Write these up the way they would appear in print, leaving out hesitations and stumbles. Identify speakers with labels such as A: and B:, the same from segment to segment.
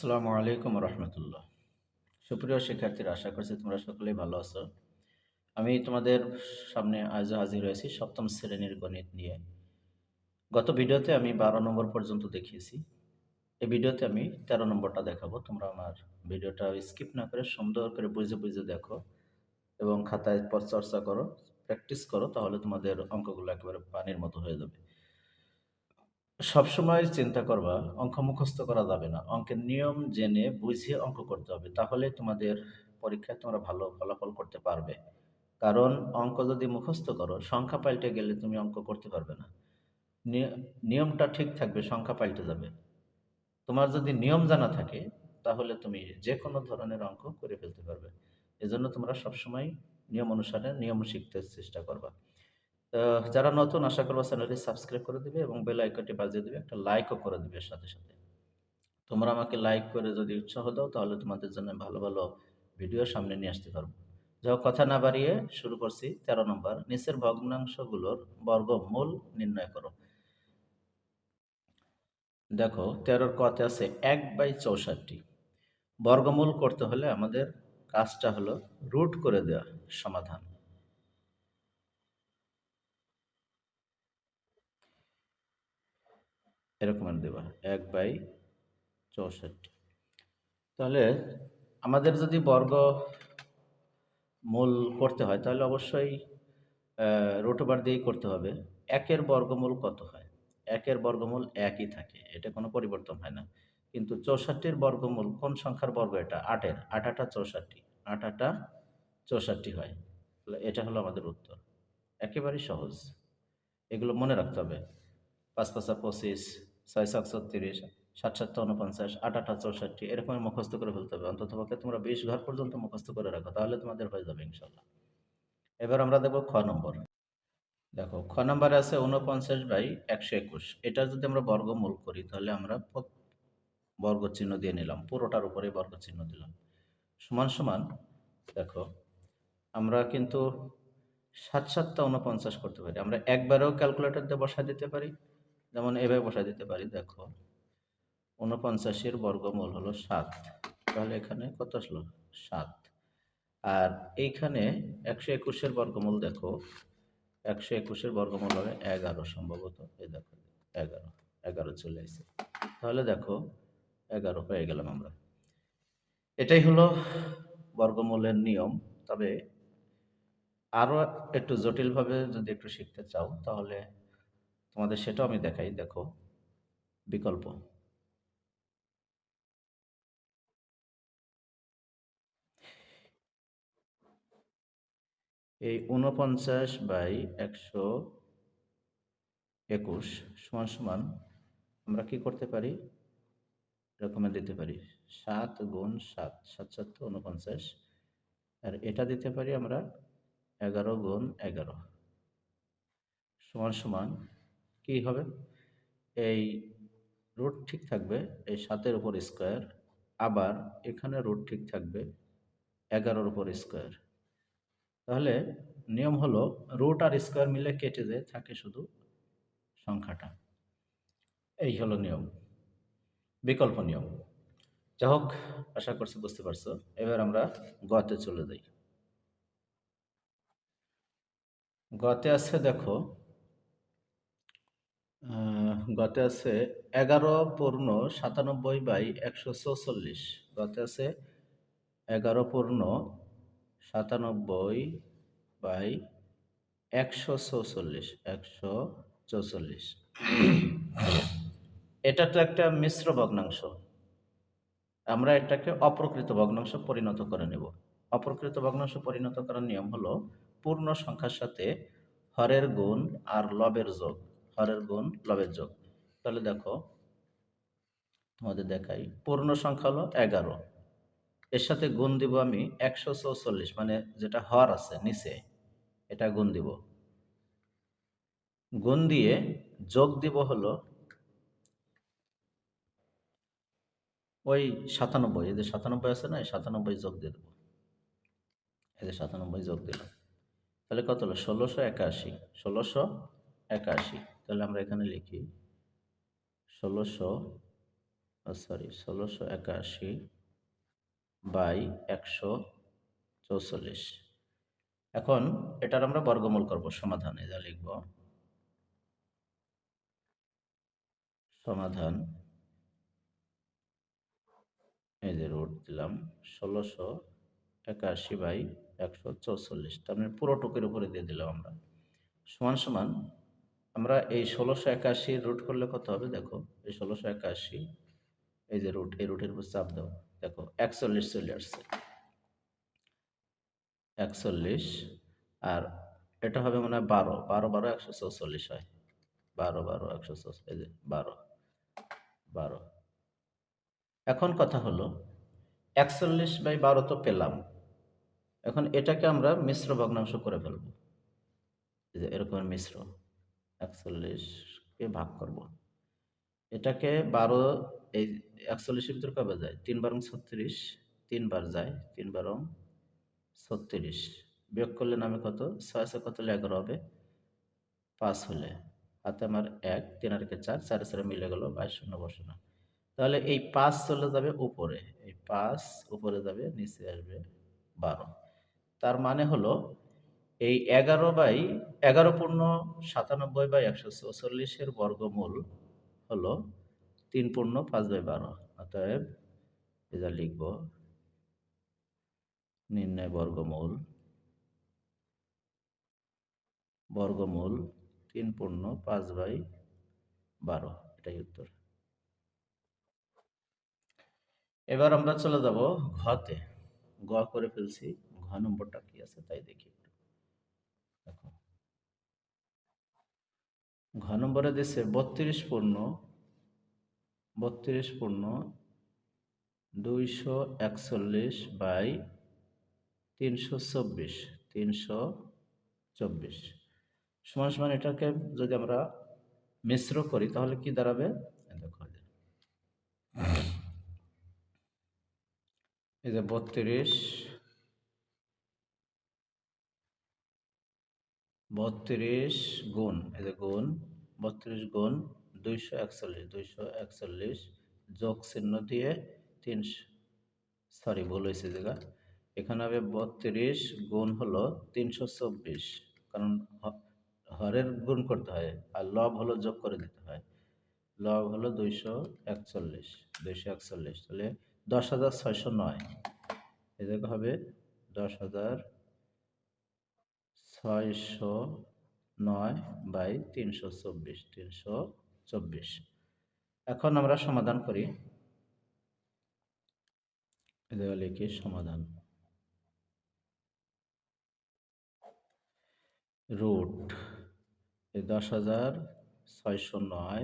A: আসসালামু আলাইকুম রহমতুল্লাহ। সুপ্রিয় শিক্ষার্থীরা, আশা করছি তোমরা সকলেই ভালো আছো। আমি তোমাদের সামনে আজও হাজির হয়েছি সপ্তম শ্রেণীর গণিত নিয়ে। গত ভিডিওতে আমি 12 নম্বর পর্যন্ত দেখিয়েছি। এই ভিডিওতে আমি 13 নম্বরটা দেখাবো। তোমরা আমার ভিডিওটা স্কিপ না করে সুন্দর করে বুঝে বুঝে দেখো এবং খাতায় পর চর্চা করো, প্র্যাকটিস করো, তাহলে তোমাদের অঙ্কগুলো একেবারে পানির মতো হয়ে যাবে। সবসময় চিন্তা করবা অঙ্ক মুখস্থ করা যাবে না। অঙ্কের নিয়ম জেনে বুঝে অঙ্ক করতে হবে। তাহলে তোমাদের পরীক্ষায় তোমরা ভালো ফলাফল করতে পারবে। কারণ অঙ্ক যদি মুখস্থ করো, সংখ্যা পাল্টে গেলে তুমি অঙ্ক করতে পারবে না। নিয়মটা ঠিক থাকবে, সংখ্যা পাল্টে যাবে। তোমার যদি নিয়ম জানা থাকে তাহলে তুমি যে কোনো ধরনের অঙ্ক করে ফেলতে পারবে। এজন্য তোমরা সবসময় নিয়ম অনুসারে নিয়ম শিখতে চেষ্টা করবা। তো যারা নতুন, আশা করবো চ্যানেলটি সাবস্ক্রাইব করে দিবে এবং বেল আইকনটি বাজিয়ে দিবে, একটা লাইকও করে দিবে সাথে সাথে। তোমরা আমাকে লাইক করে যদি উৎসাহ দাও তাহলে তোমাদের জন্য ভালো ভালো ভিডিও সামনে নিয়ে আসতে পারবো। যাও, কথা না বাড়িয়ে শুরু করছি। 13 নম্বর, নিচের ভগ্নাংশগুলোর বর্গমূল নির্ণয় করো। দেখো 13-র কতে আছে 1/64। বর্গমূল করতে হলে আমাদের কাজটা হলো রুট করে দেওয়া সমাধান। এরকম দেওয়া 1/64। তাহলে আমাদের যদি মূল করতে হয় তাহলে অবশ্যই রুট ওভার দিয়েই করতে হবে। একের বর্গমূল কত হয়? একের বর্গমূল একই থাকে, এটা কোনো পরিবর্তন হয় না। কিন্তু 64-র বর্গমূল কোন সংখ্যার বর্গ? এটা 8-এর। 8 8 64, 8 8 64 হয়। তাহলে এটা হলো আমাদের উত্তর। একেবারেই সহজ, এগুলো মনে রাখতে হবে। 5 5 25, 6 6 36, 7 7 49, 8 8 64, এরকম মুখস্থ করে ফেলতে হবে। অন্ততপক্ষে তোমরা 20 ঘর পর্যন্ত মুখস্থ করে রাখো, তাহলে তোমাদের হয়ে যাবে ইনশাল্লাহ। এবার আমরা দেখব খ নম্বর। দেখো খ নম্বরে আছে 49/121। এটা যদি আমরা বর্গমূল করি তাহলে আমরা বর্গ চিহ্ন দিয়ে নিলাম, পুরোটার উপরে বর্গ চিহ্ন দিলাম। সমান সমান, দেখো আমরা কিন্তু 7 7 49 করতে পারি। আমরা একবারেও ক্যালকুলেটর দিয়ে বসা দিতে পারি, যেমন এভাবে বসা দিতে পারি। দেখো 49-এর বর্গমূল হলো 7, তাহলে এখানে কত আসলো? 7। আর এইখানে 121-এর বর্গমূল দেখো, 121-এর বর্গমূল হবে 11 সম্ভবত। এই দেখো 11, 11 চলে আসছে। তাহলে দেখো 11 হয়ে গেলাম আমরা। এটাই হলো বর্গমূলের নিয়ম। তবে আরও একটু জটিলভাবে যদি একটু শিখতে চাও তাহলে তোমাদের সেটাও আমি দেখাই। দেখো বিকল্প। এই 49/121 সমান সমান আমরা কি করতে পারি? এরকম দিতে পারি 7 গুণ 7, 7 7 49। আর এটা দিতে পারি আমরা 11 গুণ 11 সমান সমান কি হবে? এই রুট ঠিক থাকবে এই 7-এর উপর স্কোয়ার, আবার এখানে রুট ঠিক থাকবে 11-র উপর স্কোয়ার। তাহলে নিয়ম হলো রুট আর স্কোয়ার মিলে কেটে যায়, থাকে শুধু সংখ্যাটা। এই হলো নিয়ম, বিকল্প নিয়ম। যাই হোক, আশা করছি বুঝতে পারছো। এবার আমরা গতে চলে যাই। গতে আছে দেখো, গতে আছে 11 পূর্ণ 97/144। গতে আছে 11 পূর্ণ 97/144, 144। এটা তো একটা মিশ্র ভগ্নাংশ, আমরা এটাকে অপ্রকৃত ভগ্নাংশ পরিণত করে নেব। অপ্রকৃত ভগ্নাংশ পরিণত করার নিয়ম হলো পূর্ণ সংখ্যার সাথে হরের গুণ আর লবের যোগ, হরের গুণ লবের যোগ। তাহলে দেখো তোমাদের দেখাই, পূর্ণ সংখ্যা হলো 11, এর সাথে গুণ দিব আমি 144, মানে যেটা হর আছে নিচে, এটা গুণ দিব। গুণ দিয়ে যোগ দিব হলো ওই 97, এই যে 97 আছে না, এই 97 যোগ দিয়ে দেবো। এই যে 97 যোগ দিলাম, তাহলে কত হলো? 1681। 1681, তাহলে আমরা এখানে লিখি 1681। Sorry ১৬৮১ by ১৪৪। এখন এটার আমরা বর্গমূল করব, সমাধানে যা লিখব, সমাধান, এই যে রুট দিলাম ১৬৮১ বাই ১৪৪, তার মানে পুরোটুকুর উপরে দিয়ে দিলাম আমরা, সমান সমান আমরা এই ১৬৮১ রুট করলে কত হবে দেখো, এই ১৬৮১, এই যে রুট, এই রুটের উপর চাপ দাও, দেখো ৪১ চলে আসছে, ৪১, আর এটা হবে মনে হয় ১২, ১২ ১২ ১৪৪ হয়, ১২ ১২ ১৪৪, এই যে ১২ ১২। এখন কথা হলো ৪১/১২ তো পেলাম, এখন এটাকে আমরা মিশ্র ভগ্নাংশ করে ফেলবো, এই যে এরকম মিশ্র, ৪১ কে ভাগ করব, এটাকে ১২, এই ৪১-এর ভিতরে কবে যায়, ৩ বারং ৩৬, ৩ বার যায়, ৩ বারং ৩৬, বিয়োগ করলে নামে কত, ৬ আছে কত হলে ১১ হবে, ৫ হলে হাতে আমার ১, ৩ আর ৪, ৪ 4 মিলে গেল, ২২ শূন্য বসানো। তাহলে এই ৫ চলে যাবে উপরে, এই ৫ উপরে যাবে, নিচে আসবে ১২। তার মানে হলো এই ১১ পূর্ণ ৯৭ বাই ১৪৪ এর বর্গমূল হলো ৩ পূর্ণ ৫/১২। অতএব এটা লিখব, নির্ণয় বর্গমূল, বর্গমূল ৩ পূর্ণ ৫/১২, এটাই উত্তর। এবার আমরা চলে যাব ঘতে, গ করে ফেলছি, ঘ নম্বরটা কি আছে তাই দেখি একটু। দেখো ঘ নম্বরে দিচ্ছে ৩২ পূর্ণ ২৪১ বাই ৩২৪, ৩২৪ সমান সমান, এটাকে যদি আমরা মিশ্র করি তাহলে কি দাঁড়াবে, দেখো এই যে ৩২ গুণ, এই যে গুণ ৩২ গুণ ২৪১ যোগ চিহ্ন দিয়ে ৩০, সরি ভুল হয়েছে জায়গা, এখানে হবে ৩২ গুণ হলো ৩২৪, কারণ হরের গুণ করতে হয় আর লব হলো যোগ করে দিতে হয়, লব হলো ২৪১, তাহলে ১০,৬০৯, এই জায়গা হবে ১০,৬০৯ বাই ৩২৪। এখন আমরা সমাধান করি, এই জায়গায় লিখি সমাধান, রুট এই ১০,৬০৯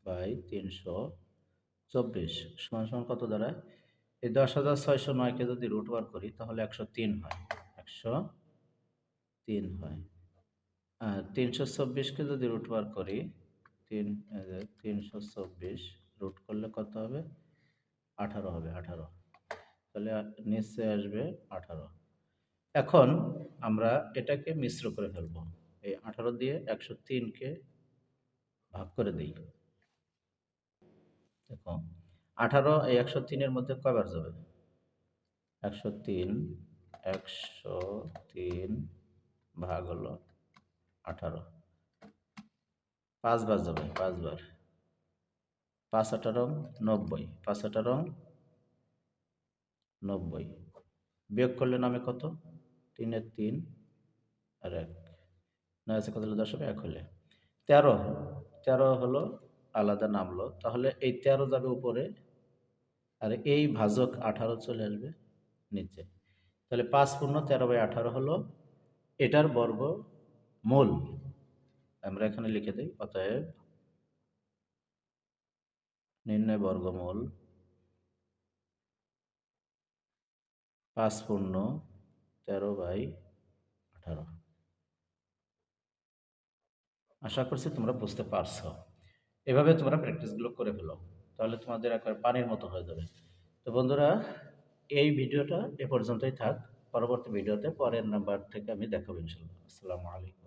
A: বাই ৩২৪ সমান সমান কত দাঁড়ায়, এই ১০,৬০৯কে যদি রুট বার করি তাহলে ১০৩ হয়, ১০৩ হয়, আর ৩২৪কে যদি রুট বার করি, ৩২৪ রুট করলে কত হবে, ১৮ হবে, ১৮, তাহলে নিচে আসবে ১৮। এখন আমরা এটাকে মিশ্র করে ফেলব, এই ১৮ দিয়ে ১০৩কে ভাগ করে দিই, দেখো ১৮ এই ১০৩-এর মধ্যে কয়বার যাবে, ১০৩, ১০৩ ভাগ হলো ১৮, ৫ বার যাবে, ৫ বার, ৫ ১৮ ৯০, ৫ ১৮ ৯০, বিয়োগ করলে নামে কত, ৩ এর ৩ আর ১, ৯ আছে কত হলে ১০ হবে, ১ হলে ১৩, ১৩ হলো আলাদা নামলো, তাহলে এই ১৩ যাবে উপরে, আর এই ভাজক ১৮ চলে আসবে নিচে, তাহলে ৫ পূর্ণ ১৩/১৮ হলো এটার বর্গমূল, আমরা এখানে লিখে দিই, অতএব নির্ণয় বর্গমূল ৫ পূর্ণ ১৩/১৮। আশা করছি তোমরা বুঝতে পারছো, এভাবে তোমরা প্র্যাকটিসগুলো করে ফেলো, তাহলে তোমাদের একবার পানির মতো হয়ে যাবে। তো বন্ধুরা, এই ভিডিওটা এ পর্যন্তই থাক, পরবর্তী ভিডিওতে পরের নাম্বার থেকে আমি দেখাবো ইনশাল্লাহ। আসসালামু আলাইকুম।